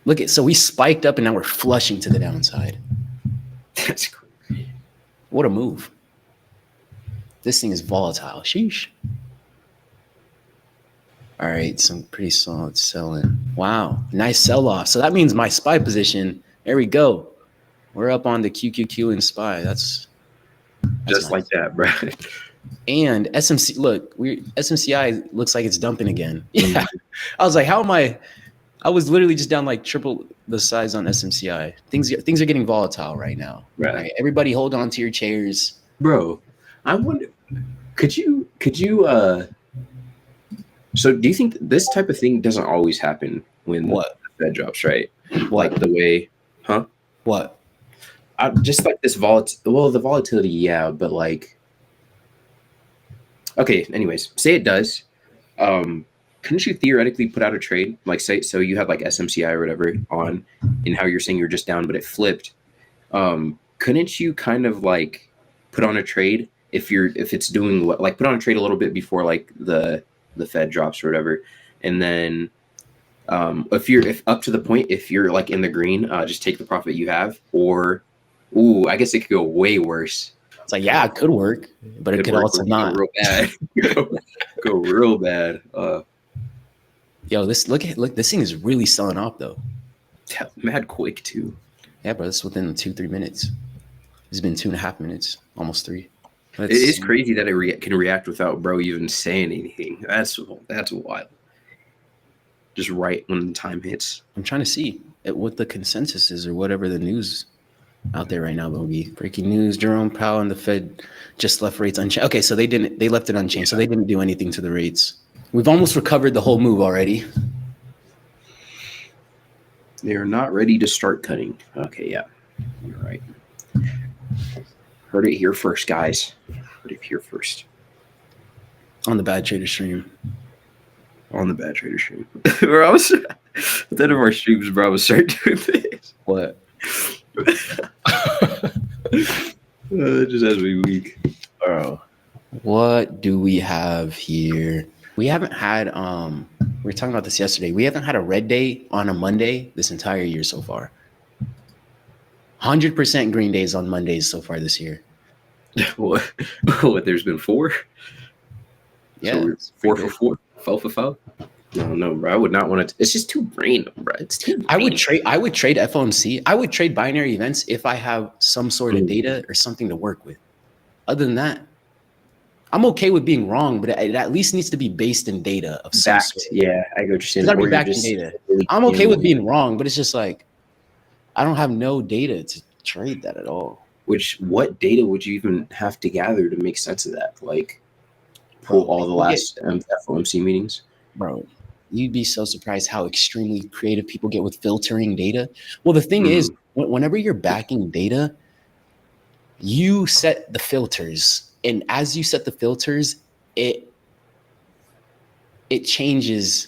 Look at, so we spiked up and now we're flushing to the downside. That's crazy. What a move. This thing is volatile. Sheesh. All right, some pretty solid selling. Wow, nice sell-off. So that means my SPY position, there we go. We're up on the QQQ and SPY. That's Just nice. like that, bro. And SMC, look, SMCI looks like it's dumping again. Yeah. I was like, how am I was literally just down like triple the size on SMCI. Things are getting volatile right now. Right? Everybody hold on to your chairs. Bro, I wonder, could you so do you think this type of thing doesn't always happen when the Fed drops, right? What? Like the way, huh? What? Just like this the volatility, yeah, but like, okay, anyways, say it does. Couldn't you theoretically put out a trade? Like, say, so you have like SMCI or whatever on, and how you're saying you're just down, but it flipped. Couldn't you kind of like put on a trade if it's doing what, like put on a trade a little bit before like the Fed drops or whatever, and then if up to the point, if you're like in the green, just take the profit you have, or I guess it could go way worse. It's like, yeah, it could work, but it could also not. Go real bad. Go real bad. Yo, look, this thing is really selling off though. Yeah, mad quick too. Yeah, bro, it's within 2-3 minutes. It's been 2.5 minutes, almost 3. It is crazy that it can react without bro even saying anything. That's wild. Just right when the time hits. I'm trying to see what the consensus is or whatever the news out there right now will be. Breaking news: Jerome Powell and the Fed just left rates unchanged. Okay, so they left it unchanged, so they didn't do anything to the rates. We've almost recovered the whole move already. They are not ready to start cutting. Okay, yeah, you're right. Heard it here first, guys. Heard it here first. On the Bad Trader stream. On the Bad Trader stream. Bro, I was at the end of our streams, bro, I was starting doing this. What? It just has me weak. Bro, what do we have here? We haven't had, we were talking about this yesterday. We haven't had a red day on a Monday this entire year so far. 100% green days on Mondays so far this year. What? There's been 4? Yeah. So 4 for 4? 4 for 4? No, bro. I would not want to. It's just too random, bro. It's too random. I would trade FOMC. I would trade binary events if I have some sort of data or something to work with. Other than that, I'm okay with being wrong, but it at least needs to be based in data of some sort. Yeah, I go to It's got to be backed in data. I'm okay with being wrong, but it's just like I don't have no data to trade that at all. What data would you even have to gather to make sense of that? Like pull all the last FOMC meetings? Bro, you'd be so surprised how extremely creative people get with filtering data. Well, the thing is, whenever you're backing data, you set the filters. And as you set the filters, it changes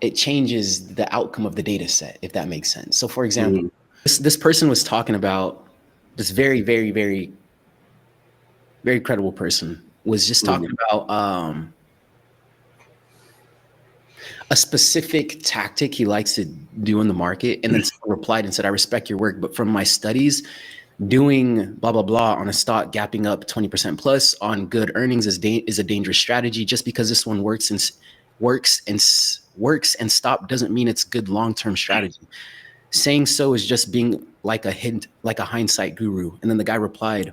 the outcome of the data set, if that makes sense. So for example, this person was talking about this very, very, very, very credible person was just talking about a specific tactic he likes to do in the market, and then replied and said, "I respect your work, but from my studies, doing blah blah blah on a stock gapping up 20% plus on good earnings is a dangerous strategy. Just because this one works and stop doesn't mean it's good long-term strategy. Saying so is just being like a hindsight guru." And then the guy replied,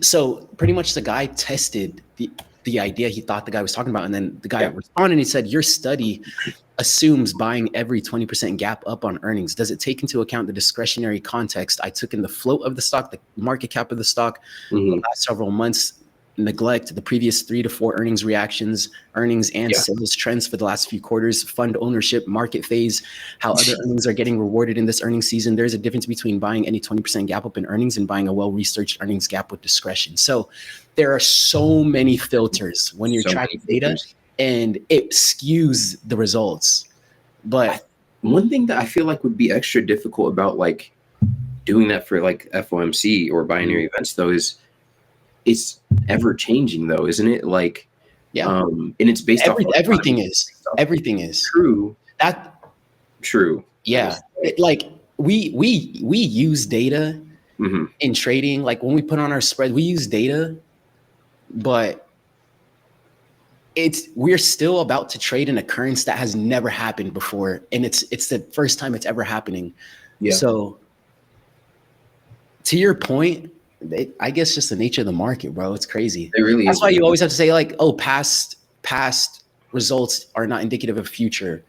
so pretty much the guy tested the idea he thought the guy was talking about, and then the guy responded and he said, "Your study assumes buying every 20% gap up on earnings. Does it take into account the discretionary context I took in the float of the stock, the market cap of the stock, the last several months, neglect the previous 3 to 4 earnings reactions, earnings and sales trends for the last few quarters, fund ownership, market phase, how other earnings are getting rewarded in this earnings season. There's a difference between buying any 20% gap up in earnings and buying a well-researched earnings gap with discretion." So there are so many filters when you're tracking data, and it skews the results. But one thing that I feel like would be extra difficult about like doing that for like FOMC or binary events though is it's ever changing though, isn't it? Like, and it's based off everything is true. True. Yeah. Like we use data in trading. Like when we put on our spread, we use data, but we're still about to trade an occurrence that has never happened before, and it's the first time it's ever happening. Yeah. So to your point, I guess just the nature of the market, bro. It's crazy. It really is. That's why you always have to say like, oh, past results are not indicative of future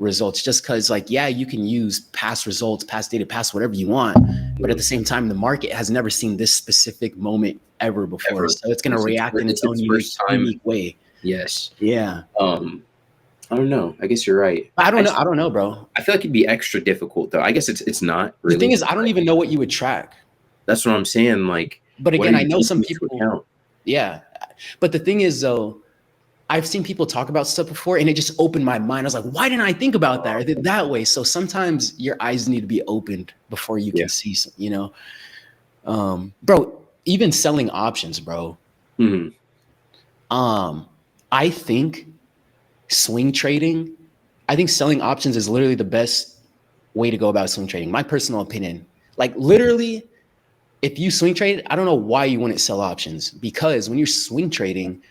results. Just because, like, yeah, you can use past results, past data, past whatever you want, but at the same time, the market has never seen this specific moment ever before. So it's going to react in its own unique way. Yes. Yeah. I don't know. I guess you're right. I don't know, bro. I feel like it'd be extra difficult though. I guess it's not really. The thing is, I don't even know what you would track. That's what I'm saying. Like, but again, I know some people. Yeah. But the thing is, though, I've seen people talk about stuff before, and it just opened my mind. I was like, why didn't I think about that? Or that way. So sometimes your eyes need to be opened before you can see some, you know, bro, even selling options, bro. I think swing trading, I think selling options is literally the best way to go about swing trading. My personal opinion, like literally, if you swing trade, I don't know why you wouldn't sell options, because when you're swing trading,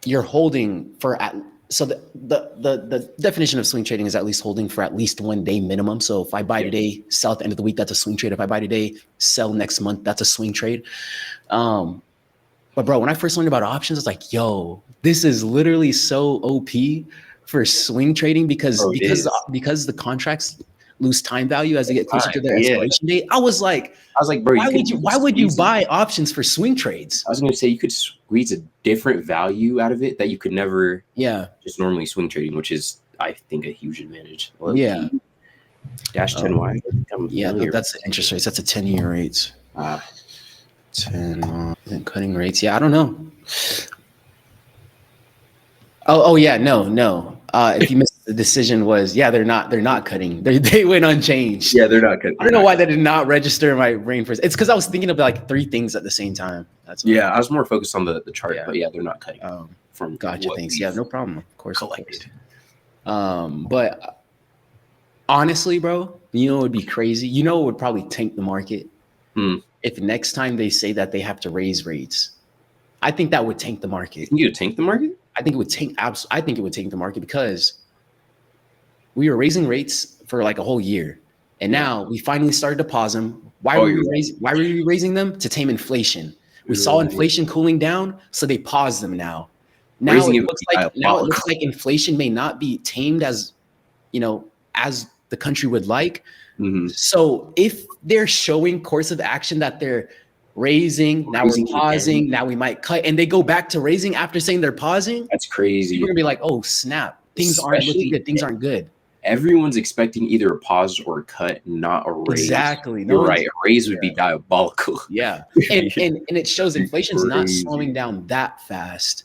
you're holding for so the definition of swing trading is at least holding for at least 1 day minimum. So if I buy today, sell at the end of the week, that's a swing trade. If I buy today, sell next month, that's a swing trade. But bro, when I first learned about options, I was like, yo, this is literally so OP for swing trading because the contracts lose time value as they get closer to their expiration date. I was like, bro, why would you buy options for swing trades? I was going to say you could squeeze a different value out of it that you could never just normally swing trading, which is, I think, a huge advantage. Well, yeah. Dash 10Y. Yeah, that's the interest rates. That's a 10-year rates. 10 cutting rates. Yeah, I don't know. Oh yeah, no. If you missed the decision was, they're not cutting. They went unchanged. Yeah, they're not cutting. I don't know why that did not register in my brain first. It's because I was thinking of like 3 things at the same time. That's I was more focused on the chart, but they're not cutting. From gotcha, thanks. Yeah, no problem. Of course. But honestly, bro, you know what would be crazy? You know what would probably tank the market? If next time they say that they have to raise rates. I think that would tank the market. You would tank the market? I think it would tank. I think it would tank the market because we were raising rates for like a whole year, and now we finally started to pause them. Why were we raising them? To tame inflation. We saw inflation cooling down, so they paused them. Now it looks like inflation may not be tamed as as the country would like. So if they're showing course of action that they're raising, now we're pausing, now we might cut, and they go back to raising after saying they're pausing. That's crazy. You're gonna be like, oh snap, things aren't looking good. Things aren't good. Everyone's expecting either a pause or a cut, not a raise. Exactly. You're right. A raise would be diabolical. Yeah. And it shows inflation's not slowing down that fast.